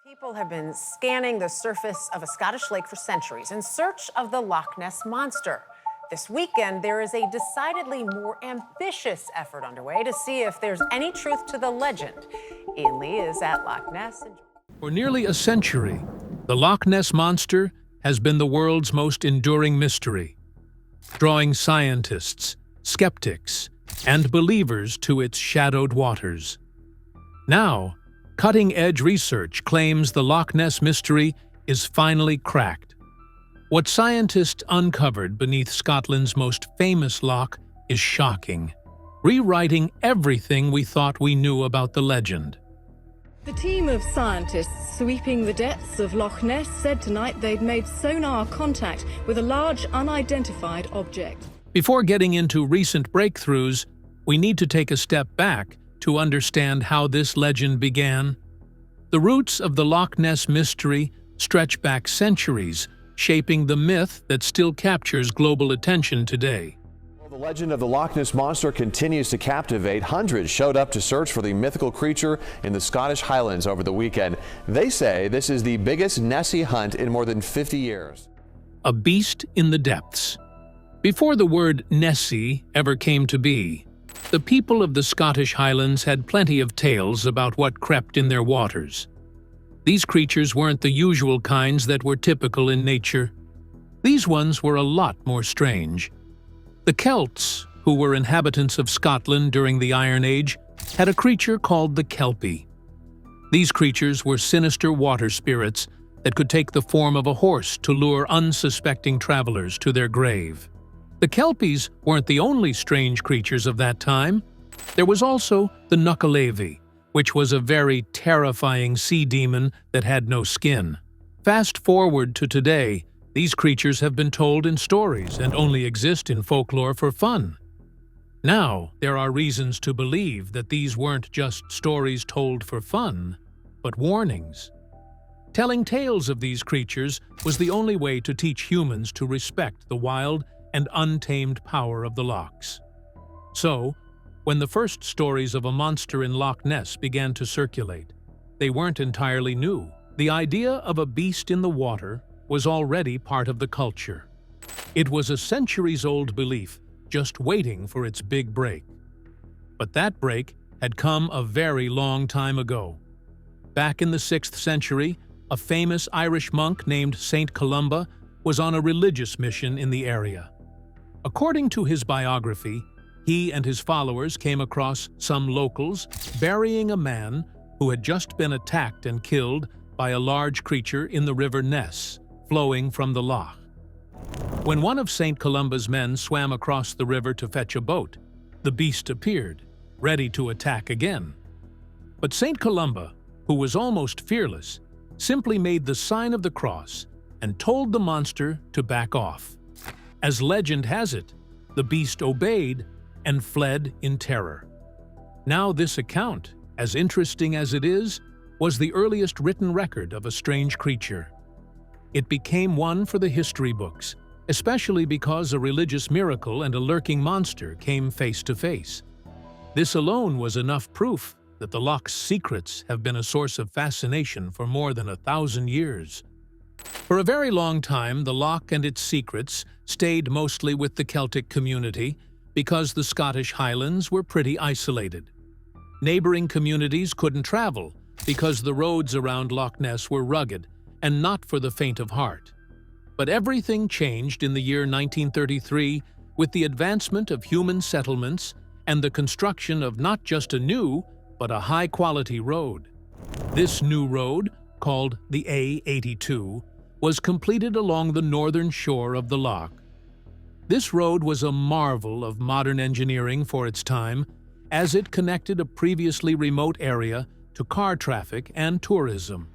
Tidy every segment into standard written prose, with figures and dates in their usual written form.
People have been scanning the surface of a Scottish lake for centuries in search of the Loch Ness Monster. This weekend, there is a decidedly more ambitious effort underway to see if there's any truth to the legend. Ian Lee is at Loch Ness. For nearly a century, the Loch Ness Monster has been the world's most enduring mystery, drawing scientists, skeptics, and believers to its shadowed waters. Now, cutting-edge research claims the Loch Ness mystery is finally cracked. What scientists uncovered beneath Scotland's most famous loch is shocking, rewriting everything we thought we knew about the legend. The team of scientists sweeping the depths of Loch Ness said tonight they'd made sonar contact with a large unidentified object. Before getting into recent breakthroughs, we need to take a step back to understand how this legend began. The roots of the Loch Ness mystery stretch back centuries, shaping the myth that still captures global attention today. The legend of the Loch Ness Monster continues to captivate. Hundreds showed up to search for the mythical creature in the Scottish Highlands over the weekend. They say this is the biggest Nessie hunt in more than 50 years. A beast in the depths. Before the word Nessie ever came to be, the people of the Scottish Highlands had plenty of tales about what crept in their waters. These creatures weren't the usual kinds that were typical in nature. These ones were a lot more strange. The Celts, who were inhabitants of Scotland during the Iron Age, had a creature called the Kelpie. These creatures were sinister water spirits that could take the form of a horse to lure unsuspecting travelers to their grave. The Kelpies weren't the only strange creatures of that time. There was also the Nuckalevy, which was a very terrifying sea demon that had no skin. Fast forward to today, these creatures have been told in stories and only exist in folklore for fun. Now, there are reasons to believe that these weren't just stories told for fun, but warnings. Telling tales of these creatures was the only way to teach humans to respect the wild and untamed power of the lochs. So, when the first stories of a monster in Loch Ness began to circulate, they weren't entirely new. The idea of a beast in the water was already part of the culture. It was a centuries-old belief, just waiting for its big break. But that break had come a very long time ago. Back in the 6th century, a famous Irish monk named Saint Columba was on a religious mission in the area. According to his biography, he and his followers came across some locals burying a man who had just been attacked and killed by a large creature in the River Ness, flowing from the loch. When one of St. Columba's men swam across the river to fetch a boat, the beast appeared, ready to attack again. But St. Columba, who was almost fearless, simply made the sign of the cross and told the monster to back off. As legend has it, the beast obeyed and fled in terror. Now this account, as interesting as it is, was the earliest written record of a strange creature. It became one for the history books, especially because a religious miracle and a lurking monster came face to face. This alone was enough proof that the loch's secrets have been a source of fascination for more than 1,000 years. For a very long time, the loch and its secrets stayed mostly with the Celtic community because the Scottish Highlands were pretty isolated. Neighboring communities couldn't travel because the roads around Loch Ness were rugged and not for the faint of heart. But everything changed in the year 1933 with the advancement of human settlements and the construction of not just a new, but a high-quality road. This new road, called the A82, was completed along the northern shore of the loch. This road was a marvel of modern engineering for its time, as it connected a previously remote area to car traffic and tourism.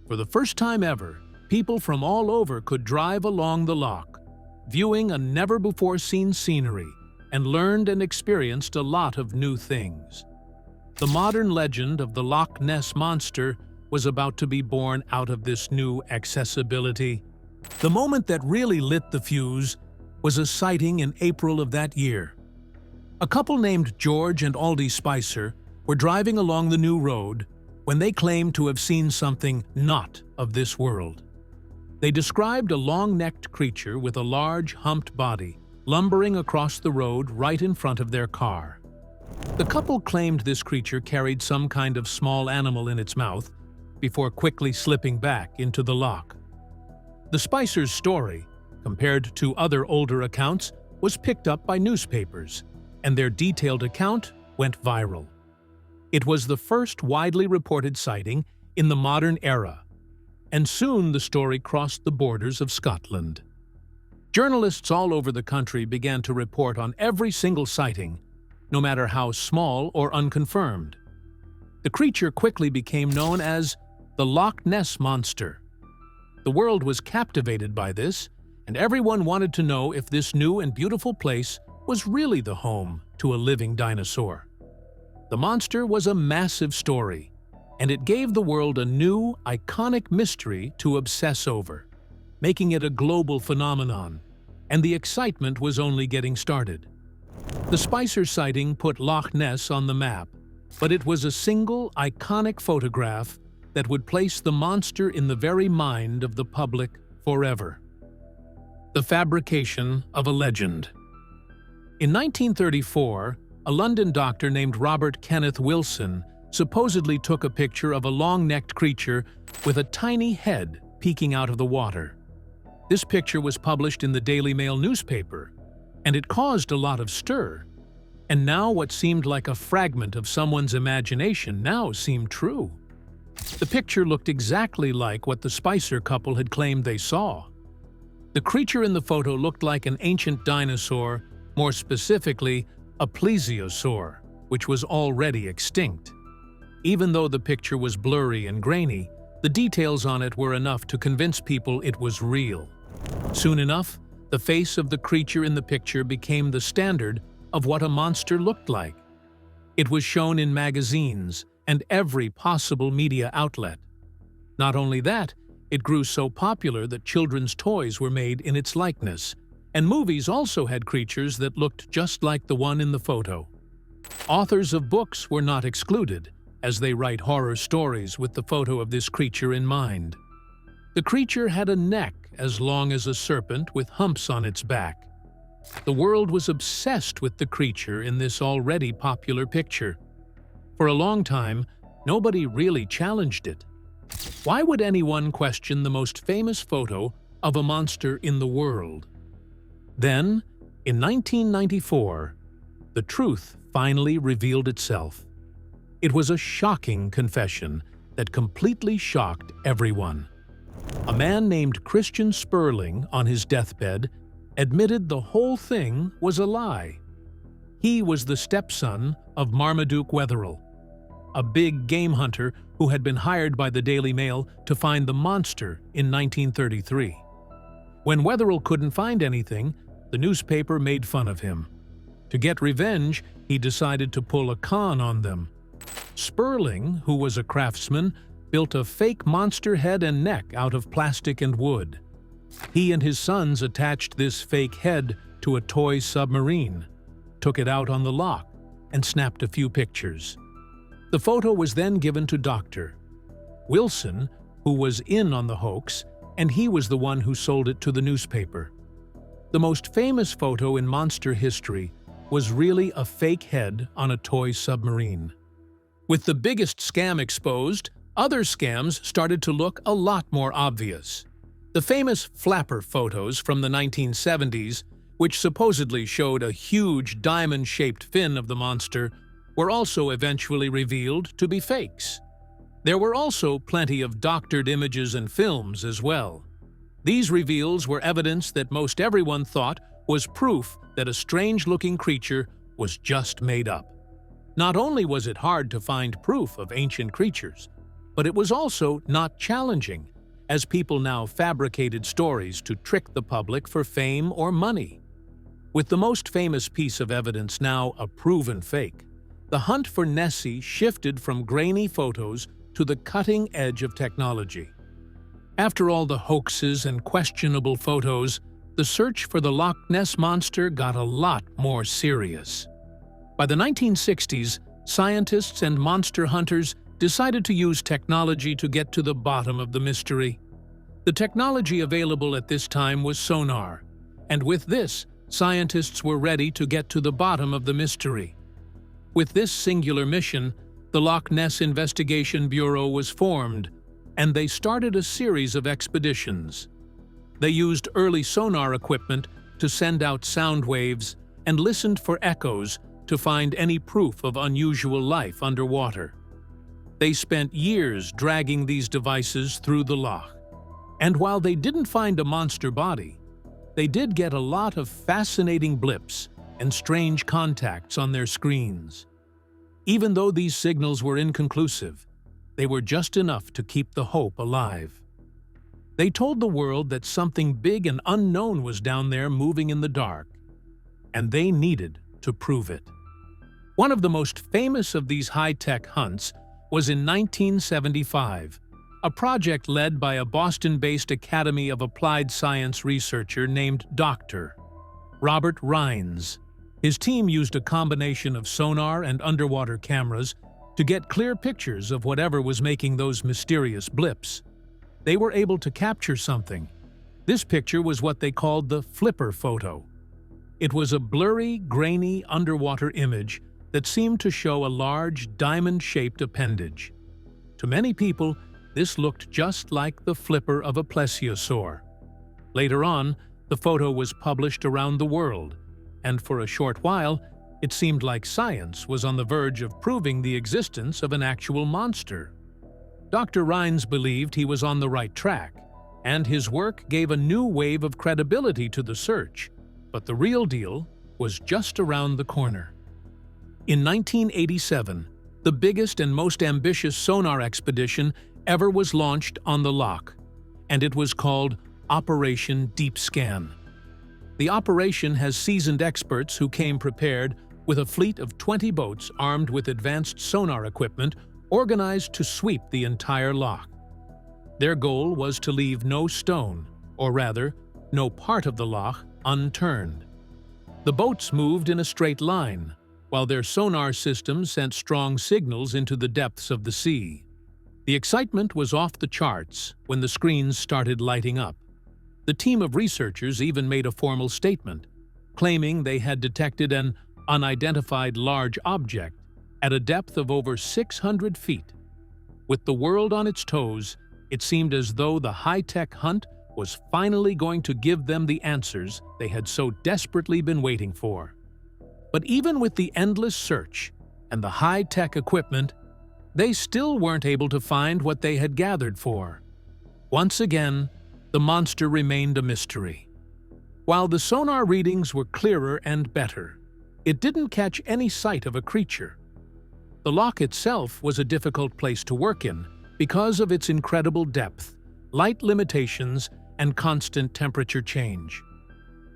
For the first time ever, people from all over could drive along the loch, viewing a never-before-seen scenery, and learned and experienced a lot of new things. The modern legend of the Loch Ness Monster was about to be born out of this new accessibility. The moment that really lit the fuse was a sighting in April of that year. A couple named George and Aldi Spicer were driving along the new road when they claimed to have seen something not of this world. They described a long-necked creature with a large, humped body lumbering across the road right in front of their car. The couple claimed this creature carried some kind of small animal in its mouth before quickly slipping back into the loch. The Spicers' story, compared to other older accounts, was picked up by newspapers, and their detailed account went viral. It was the first widely reported sighting in the modern era, and soon the story crossed the borders of Scotland. Journalists all over the country began to report on every single sighting, no matter how small or unconfirmed. The creature quickly became known as the Loch Ness Monster. The world was captivated by this, and everyone wanted to know if this new and beautiful place was really the home to a living dinosaur. The monster was a massive story, and it gave the world a new, iconic mystery to obsess over, making it a global phenomenon, and the excitement was only getting started. The Spicer sighting put Loch Ness on the map, but it was a single, iconic photograph that would place the monster in the very mind of the public forever. The fabrication of a legend. In 1934, a London doctor named Robert Kenneth Wilson supposedly took a picture of a long-necked creature with a tiny head peeking out of the water. This picture was published in the Daily Mail newspaper, and it caused a lot of stir. And now what seemed like a fragment of someone's imagination now seemed true. The picture looked exactly like what the Spicer couple had claimed they saw. The creature in the photo looked like an ancient dinosaur, more specifically, a plesiosaur, which was already extinct. Even though the picture was blurry and grainy, the details on it were enough to convince people it was real. Soon enough, the face of the creature in the picture became the standard of what a monster looked like. It was shown in magazines and every possible media outlet. Not only that, it grew so popular that children's toys were made in its likeness, and movies also had creatures that looked just like the one in the photo. Authors of books were not excluded, as they write horror stories with the photo of this creature in mind. The creature had a neck as long as a serpent with humps on its back. The world was obsessed with the creature in this already popular picture. For a long time, nobody really challenged it. Why would anyone question the most famous photo of a monster in the world? Then, in 1994, the truth finally revealed itself. It was a shocking confession that completely shocked everyone. A man named Christian Sperling, on his deathbed, admitted the whole thing was a lie. He was the stepson of Marmaduke Wetherell, a big game hunter who had been hired by the Daily Mail to find the monster in 1933. When Wetherell couldn't find anything, the newspaper made fun of him. To get revenge, he decided to pull a con on them. Sperling, who was a craftsman, built a fake monster head and neck out of plastic and wood. He and his sons attached this fake head to a toy submarine, took it out on the loch, and snapped a few pictures. The photo was then given to Dr. Wilson, who was in on the hoax, and he was the one who sold it to the newspaper. The most famous photo in monster history was really a fake head on a toy submarine. With the biggest scam exposed, other scams started to look a lot more obvious. The famous flapper photos from the 1970s, which supposedly showed a huge diamond-shaped fin of the monster, were also eventually revealed to be fakes. There were also plenty of doctored images and films as well. These reveals were evidence that most everyone thought was proof that a strange-looking creature was just made up. Not only was it hard to find proof of ancient creatures, but it was also not challenging, as people now fabricated stories to trick the public for fame or money. With the most famous piece of evidence now a proven fake, the hunt for Nessie shifted from grainy photos to the cutting edge of technology. After all the hoaxes and questionable photos, the search for the Loch Ness Monster got a lot more serious. By the 1960s, scientists and monster hunters decided to use technology to get to the bottom of the mystery. The technology available at this time was sonar, and with this, scientists were ready to get to the bottom of the mystery. With this singular mission, the Loch Ness Investigation Bureau was formed, and they started a series of expeditions. They used early sonar equipment to send out sound waves and listened for echoes to find any proof of unusual life underwater. They spent years dragging these devices through the loch. And while they didn't find a monster body, they did get a lot of fascinating blips and strange contacts on their screens. Even though these signals were inconclusive, they were just enough to keep the hope alive. They told the world that something big and unknown was down there moving in the dark, and they needed to prove it. One of the most famous of these high-tech hunts was in 1975, a project led by a Boston-based Academy of Applied Science researcher named Dr. Robert Rines. His team used a combination of sonar and underwater cameras to get clear pictures of whatever was making those mysterious blips. They were able to capture something. This picture was what they called the flipper photo. It was a blurry, grainy underwater image that seemed to show a large, diamond-shaped appendage. To many people, this looked just like the flipper of a plesiosaur. Later on, the photo was published around the world, and for a short while, it seemed like science was on the verge of proving the existence of an actual monster. Dr. Rines believed he was on the right track, and his work gave a new wave of credibility to the search, but the real deal was just around the corner. In 1987, the biggest and most ambitious sonar expedition ever was launched on the loch, and it was called Operation Deep Scan. The operation has seasoned experts who came prepared with a fleet of 20 boats armed with advanced sonar equipment organized to sweep the entire loch. Their goal was to leave no stone, or rather, no part of the loch, unturned. The boats moved in a straight line, while their sonar systems sent strong signals into the depths of the sea. The excitement was off the charts when the screens started lighting up. The team of researchers even made a formal statement, claiming they had detected an unidentified large object at a depth of over 600 feet. With the world on its toes, it seemed as though the high-tech hunt was finally going to give them the answers they had so desperately been waiting for. But even with the endless search and the high-tech equipment, they still weren't able to find what they had gathered for. Once again, the monster remained a mystery. While the sonar readings were clearer and better, it didn't catch any sight of a creature. The loch itself was a difficult place to work in because of its incredible depth, light limitations, and constant temperature change.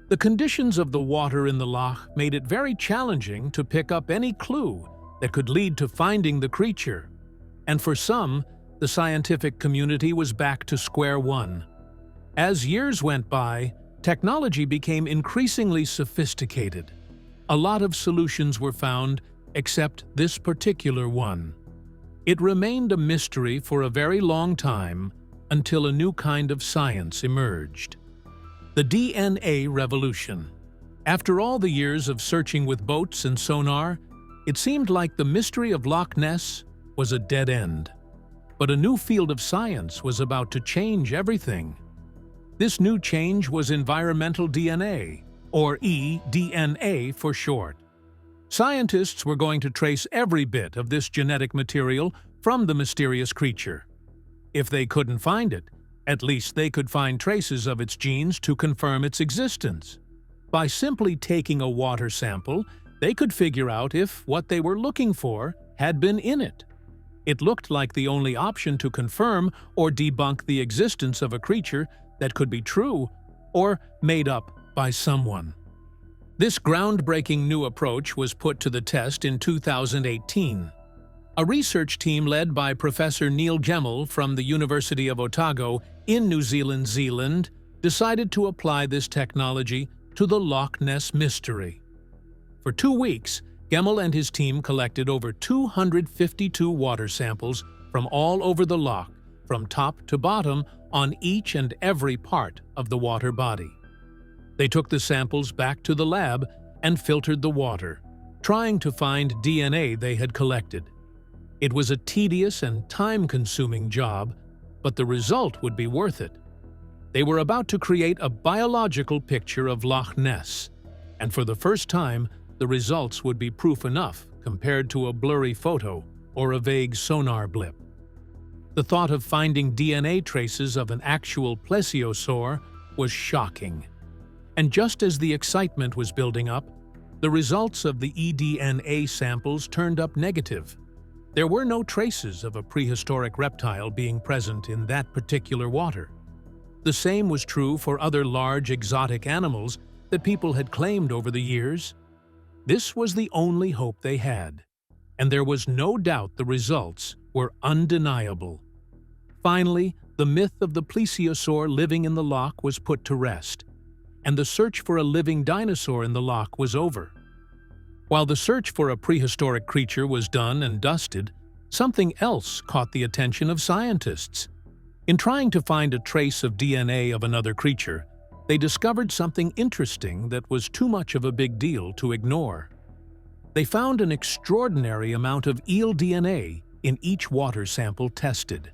The conditions of the water in the loch made it very challenging to pick up any clue that could lead to finding the creature. And for some, the scientific community was back to square one. As years went by, technology became increasingly sophisticated. A lot of solutions were found, except this particular one. It remained a mystery for a very long time until a new kind of science emerged. The DNA revolution. After all the years of searching with boats and sonar, it seemed like the mystery of Loch Ness was a dead end. But a new field of science was about to change everything. This new change was environmental DNA, or eDNA for short. Scientists were going to trace every bit of this genetic material from the mysterious creature. If they couldn't find it, at least they could find traces of its genes to confirm its existence. By simply taking a water sample, they could figure out if what they were looking for had been in it. It looked like the only option to confirm or debunk the existence of a creature that could be true or made up by someone. This groundbreaking new approach was put to the test in 2018. A research team led by Professor Neil Gemmell from the University of Otago in New Zealand decided to apply this technology to the Loch Ness mystery. For 2 weeks, Gemmell and his team collected over 252 water samples from all over the loch, from top to bottom, on each and every part of the water body. They took the samples back to the lab and filtered the water, trying to find DNA they had collected. It was a tedious and time-consuming job, but the result would be worth it. They were about to create a biological picture of Loch Ness, and for the first time, the results would be proof enough compared to a blurry photo or a vague sonar blip. The thought of finding DNA traces of an actual plesiosaur was shocking. And just as the excitement was building up, the results of the eDNA samples turned up negative. There were no traces of a prehistoric reptile being present in that particular water. The same was true for other large exotic animals that people had claimed over the years. This was the only hope they had, and there was no doubt the results were undeniable. Finally, the myth of the plesiosaur living in the loch was put to rest, and the search for a living dinosaur in the loch was over. While the search for a prehistoric creature was done and dusted, something else caught the attention of scientists. In trying to find a trace of DNA of another creature, they discovered something interesting that was too much of a big deal to ignore. They found an extraordinary amount of eel DNA in each water sample tested.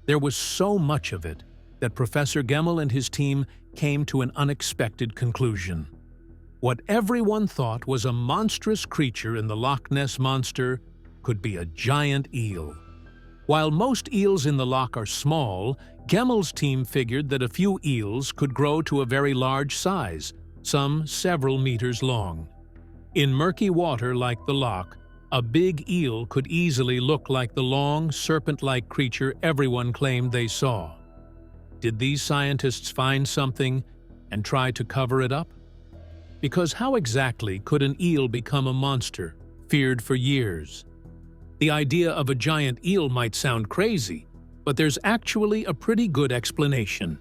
There was so much of it that Professor Gemmel and his team came to an unexpected conclusion. What everyone thought was a monstrous creature in the Loch Ness Monster could be a giant eel. While most eels in the loch are small, Gemmel's team figured that a few eels could grow to a very large size, some several meters long. In murky water like the loch, a big eel could easily look like the long, serpent-like creature everyone claimed they saw. Did these scientists find something and try to cover it up? Because how exactly could an eel become a monster, feared for years? The idea of a giant eel might sound crazy, but there's actually a pretty good explanation.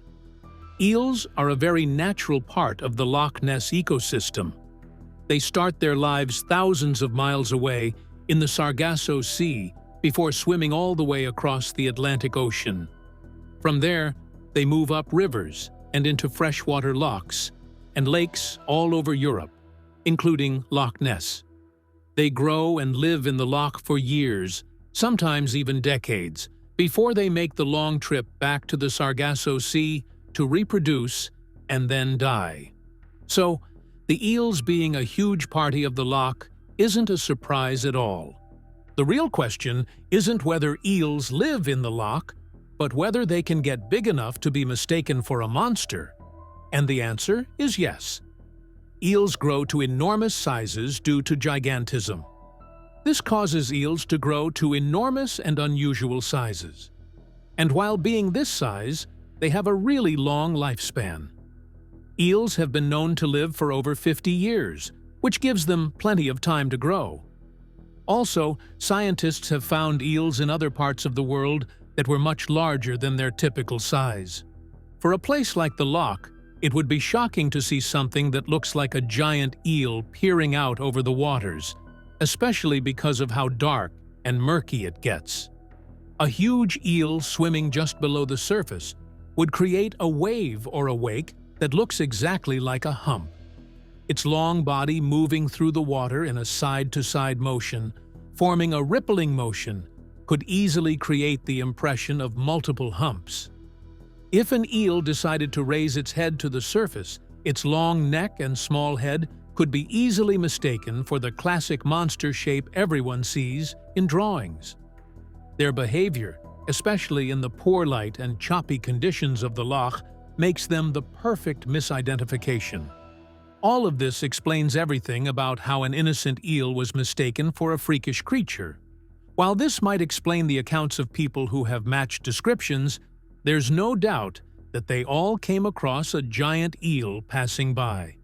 Eels are a very natural part of the Loch Ness ecosystem. They start their lives thousands of miles away in the Sargasso Sea before swimming all the way across the Atlantic Ocean. From there, they move up rivers and into freshwater lochs and lakes all over Europe, including Loch Ness. They grow and live in the loch for years, sometimes even decades, before they make the long trip back to the Sargasso Sea to reproduce and then die. So, the eels being a huge party of the loch isn't a surprise at all. The real question isn't whether eels live in the loch, but whether they can get big enough to be mistaken for a monster. And the answer is yes. Eels grow to enormous sizes due to gigantism. This causes eels to grow to enormous and unusual sizes. And while being this size, they have a really long lifespan. Eels have been known to live for over 50 years, which gives them plenty of time to grow. Also, scientists have found eels in other parts of the world that were much larger than their typical size. For a place like the loch, it would be shocking to see something that looks like a giant eel peering out over the waters, especially because of how dark and murky it gets. A huge eel swimming just below the surface would create a wave or a wake that looks exactly like a hump. Its long body moving through the water in a side-to-side motion, forming a rippling motion, could easily create the impression of multiple humps. If an eel decided to raise its head to the surface, its long neck and small head could be easily mistaken for the classic monster shape everyone sees in drawings. Their behavior, especially in the poor light and choppy conditions of the loch, makes them the perfect misidentification. All of this explains everything about how an innocent eel was mistaken for a freakish creature. While this might explain the accounts of people who have matched descriptions, there's no doubt that they all came across a giant eel passing by.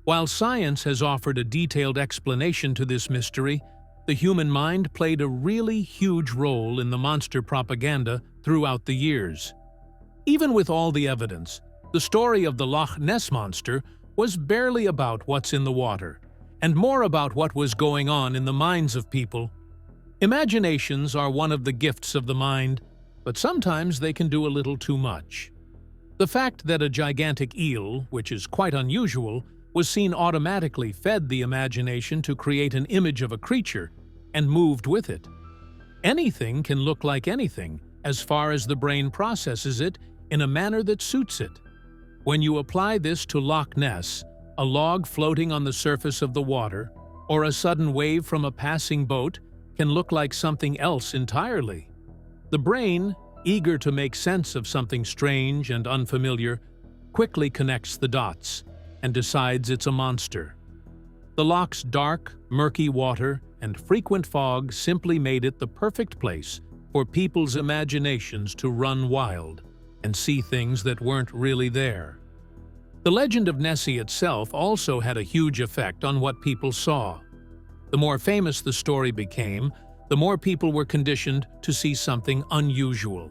While science has offered a detailed explanation to this mystery, the human mind played a really huge role in the monster propaganda throughout the years. Even with all the evidence, the story of the Loch Ness Monster was barely about what's in the water, and more about what was going on in the minds of people. Imaginations are one of the gifts of the mind, but sometimes they can do a little too much. The fact that a gigantic eel, which is quite unusual, was seen automatically fed the imagination to create an image of a creature and moved with it. Anything can look like anything as far as the brain processes it in a manner that suits it. When you apply this to Loch Ness, a log floating on the surface of the water, or a sudden wave from a passing boat can look like something else entirely. The brain, eager to make sense of something strange and unfamiliar, quickly connects the dots and decides it's a monster. The loch's dark, murky water and frequent fog simply made it the perfect place for people's imaginations to run wild and see things that weren't really there. The legend of Nessie itself also had a huge effect on what people saw. The more famous the story became, the more people were conditioned to see something unusual.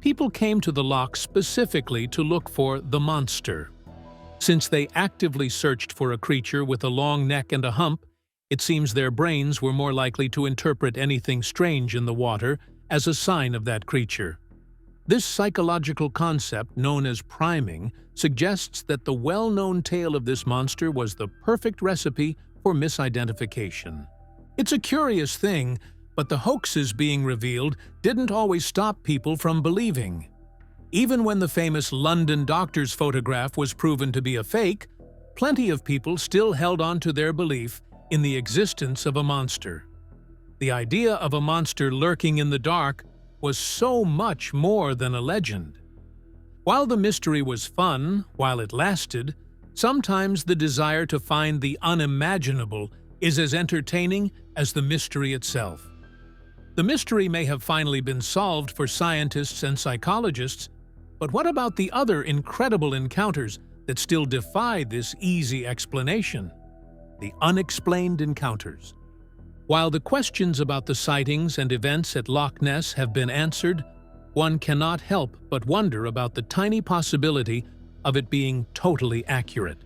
People came to the loch specifically to look for the monster. Since they actively searched for a creature with a long neck and a hump, it seems their brains were more likely to interpret anything strange in the water as a sign of that creature. This psychological concept, known as priming, suggests that the well-known tale of this monster was the perfect recipe for misidentification. It's a curious thing, but the hoaxes being revealed didn't always stop people from believing. Even when the famous London doctor's photograph was proven to be a fake, plenty of people still held on to their belief in the existence of a monster. The idea of a monster lurking in the dark was so much more than a legend. While the mystery was fun while it lasted, sometimes the desire to find the unimaginable is as entertaining as the mystery itself. The mystery may have finally been solved for scientists and psychologists, but what about the other incredible encounters that still defy this easy explanation? The unexplained encounters. While the questions about the sightings and events at Loch Ness have been answered, one cannot help but wonder about the tiny possibility of it being totally accurate.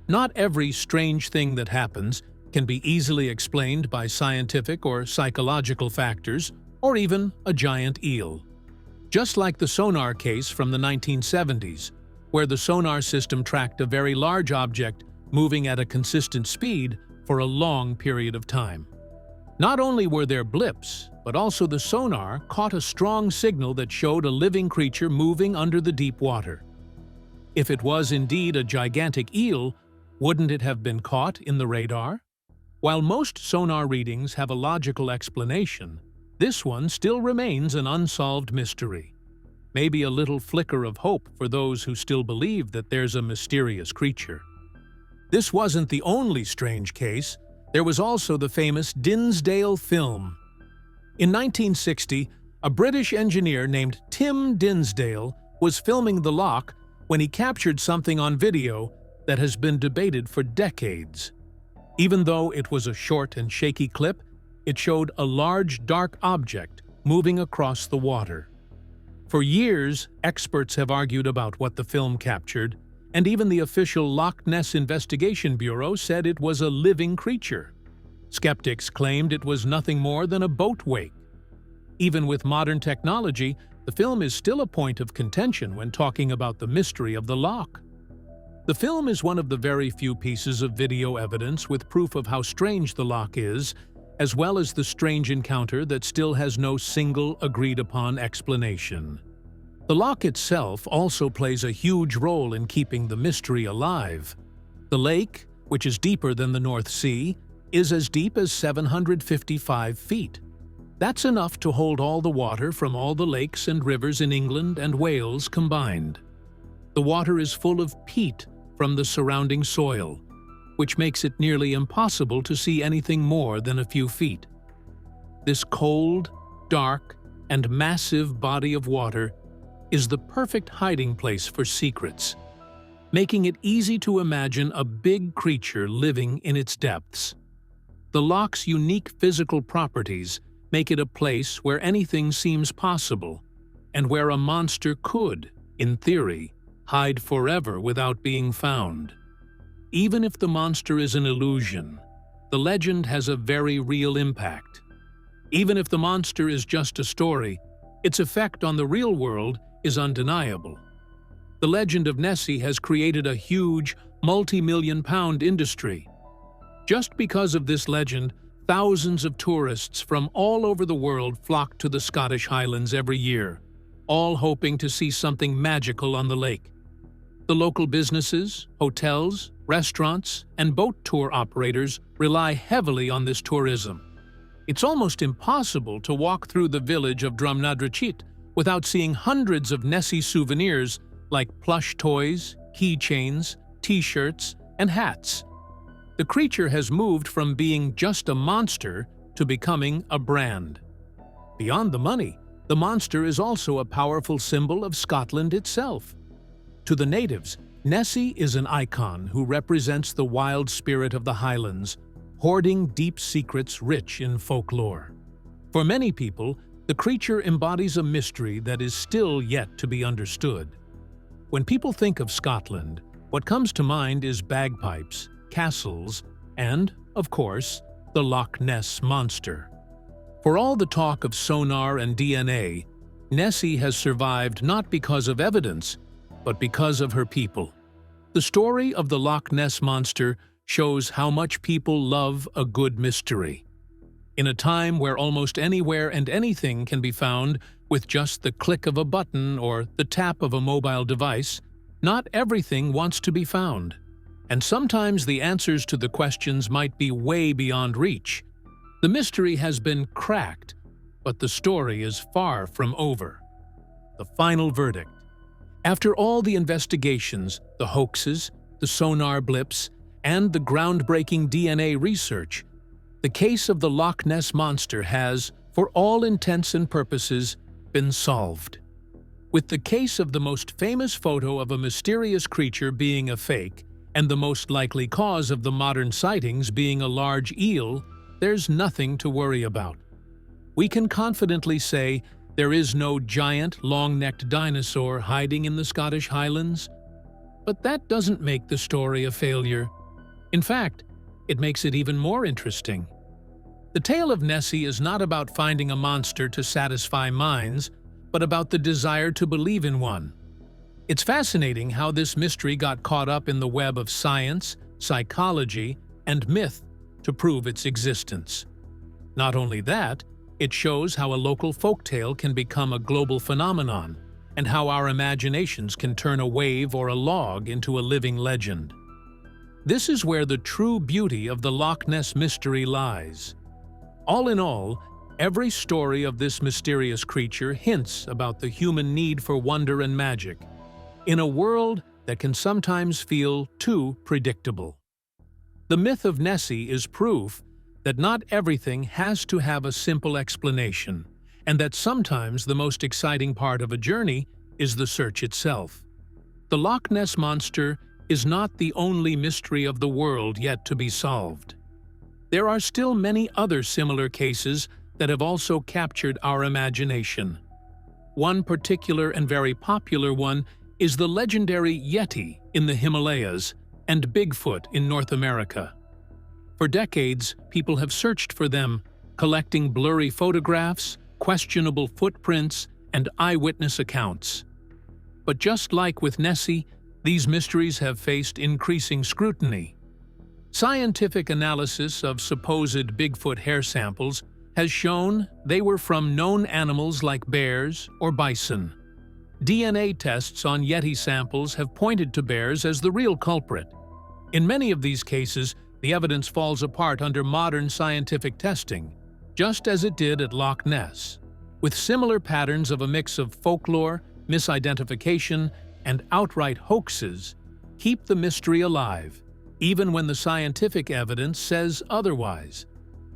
Not every strange thing that happens can be easily explained by scientific or psychological factors, or even a giant eel. Just like the sonar case from the 1970s, where the sonar system tracked a very large object moving at a consistent speed for a long period of time. Not only were there blips, but also the sonar caught a strong signal that showed a living creature moving under the deep water. If it was indeed a gigantic eel, wouldn't it have been caught in the radar? While most sonar readings have a logical explanation, this one still remains an unsolved mystery. Maybe a little flicker of hope for those who still believe that there's a mysterious creature. This wasn't the only strange case. There was also the famous Dinsdale film. In 1960, a British engineer named Tim Dinsdale was filming the loch when he captured something on video that has been debated for decades. Even though it was a short and shaky clip, it showed a large dark object moving across the water. For years, experts have argued about what the film captured, and even the official Loch Ness Investigation Bureau said it was a living creature. Skeptics claimed it was nothing more than a boat wake. Even with modern technology, the film is still a point of contention when talking about the mystery of the loch. The film is one of the very few pieces of video evidence with proof of how strange the loch is, as well as the strange encounter that still has no single agreed-upon explanation. The loch itself also plays a huge role in keeping the mystery alive. The lake, which is deeper than the North Sea, is as deep as 755 feet. That's enough to hold all the water from all the lakes and rivers in England and Wales combined. The water is full of peat from the surrounding soil, which makes it nearly impossible to see anything more than a few feet. This cold, dark, and massive body of water is the perfect hiding place for secrets, making it easy to imagine a big creature living in its depths. The loch's unique physical properties make it a place where anything seems possible, and where a monster could, in theory, hide forever without being found. Even if the monster is an illusion, the legend has a very real impact. Even if the monster is just a story, its effect on the real world is undeniable. The legend of Nessie has created a huge, multi-million-pound industry. Just because of this legend, thousands of tourists from all over the world flock to the Scottish Highlands every year, all hoping to see something magical on the lake. The local businesses, hotels, restaurants, and boat tour operators rely heavily on this tourism. It's almost impossible to walk through the village of Drumnadrachit without seeing hundreds of Nessie souvenirs like plush toys, keychains, t-shirts, and hats. The creature has moved from being just a monster to becoming a brand. Beyond the money, the monster is also a powerful symbol of Scotland itself. To the natives, Nessie is an icon who represents the wild spirit of the Highlands, hoarding deep secrets rich in folklore. For many people, the creature embodies a mystery that is still yet to be understood. When people think of Scotland, what comes to mind is bagpipes, castles, and, of course, the Loch Ness Monster. For all the talk of sonar and DNA, Nessie has survived not because of evidence, but because of her people. The story of the Loch Ness Monster shows how much people love a good mystery. In a time where almost anywhere and anything can be found with just the click of a button or the tap of a mobile device, not everything wants to be found. And sometimes the answers to the questions might be way beyond reach. The mystery has been cracked, but the story is far from over. The final verdict. After all the investigations, the hoaxes, the sonar blips, and the groundbreaking DNA research, the case of the Loch Ness Monster has, for all intents and purposes, been solved. With the case of the most famous photo of a mysterious creature being a fake, and the most likely cause of the modern sightings being a large eel, there's nothing to worry about. We can confidently say there is no giant, long-necked dinosaur hiding in the Scottish Highlands. But that doesn't make the story a failure. In fact, it makes it even more interesting. The tale of Nessie is not about finding a monster to satisfy minds, but about the desire to believe in one. It's fascinating how this mystery got caught up in the web of science, psychology, and myth to prove its existence. Not only that, it shows how a local folktale can become a global phenomenon, and how our imaginations can turn a wave or a log into a living legend. This is where the true beauty of the Loch Ness mystery lies. All in all, every story of this mysterious creature hints about the human need for wonder and magic, in a world that can sometimes feel too predictable. The myth of Nessie is proof that not everything has to have a simple explanation, and that sometimes the most exciting part of a journey is the search itself. The Loch Ness Monster is not the only mystery of the world yet to be solved. There are still many other similar cases that have also captured our imagination. One particular and very popular one is the legendary Yeti in the Himalayas and Bigfoot in North America. For decades, people have searched for them, collecting blurry photographs, questionable footprints, and eyewitness accounts. But just like with Nessie, these mysteries have faced increasing scrutiny. Scientific analysis of supposed Bigfoot hair samples has shown they were from known animals like bears or bison. DNA tests on Yeti samples have pointed to bears as the real culprit. In many of these cases, the evidence falls apart under modern scientific testing, just as it did at Loch Ness, with similar patterns of a mix of folklore, misidentification, and outright hoaxes keep the mystery alive, even when the scientific evidence says otherwise.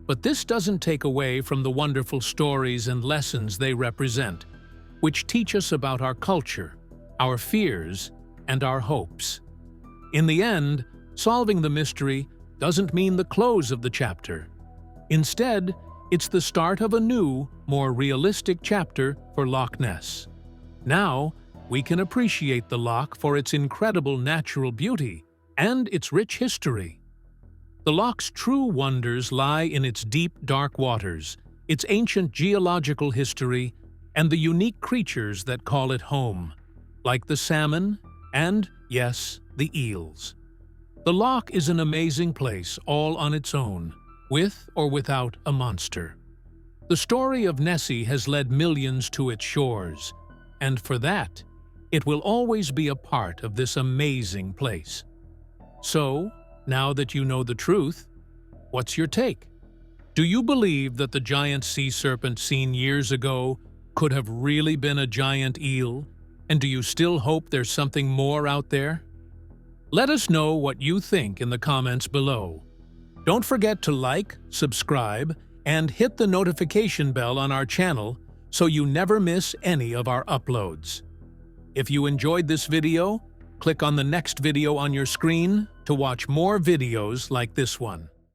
But this doesn't take away from the wonderful stories and lessons they represent, which teach us about our culture, our fears, and our hopes. In the end, solving the mystery doesn't mean the close of the chapter. Instead, it's the start of a new, more realistic chapter for Loch Ness. Now, we can appreciate the loch for its incredible natural beauty and its rich history. The loch's true wonders lie in its deep, dark waters, its ancient geological history, and the unique creatures that call it home, like the salmon and, yes, the eels. The loch is an amazing place all on its own, with or without a monster. The story of Nessie has led millions to its shores, and for that, it will always be a part of this amazing place. So, now that you know the truth, what's your take? Do you believe that the giant sea serpent seen years ago could have really been a giant eel? And do you still hope there's something more out there? Let us know what you think in the comments below. Don't forget to like, subscribe, and hit the notification bell on our channel so you never miss any of our uploads. If you enjoyed this video, click on the next video on your screen to watch more videos like this one.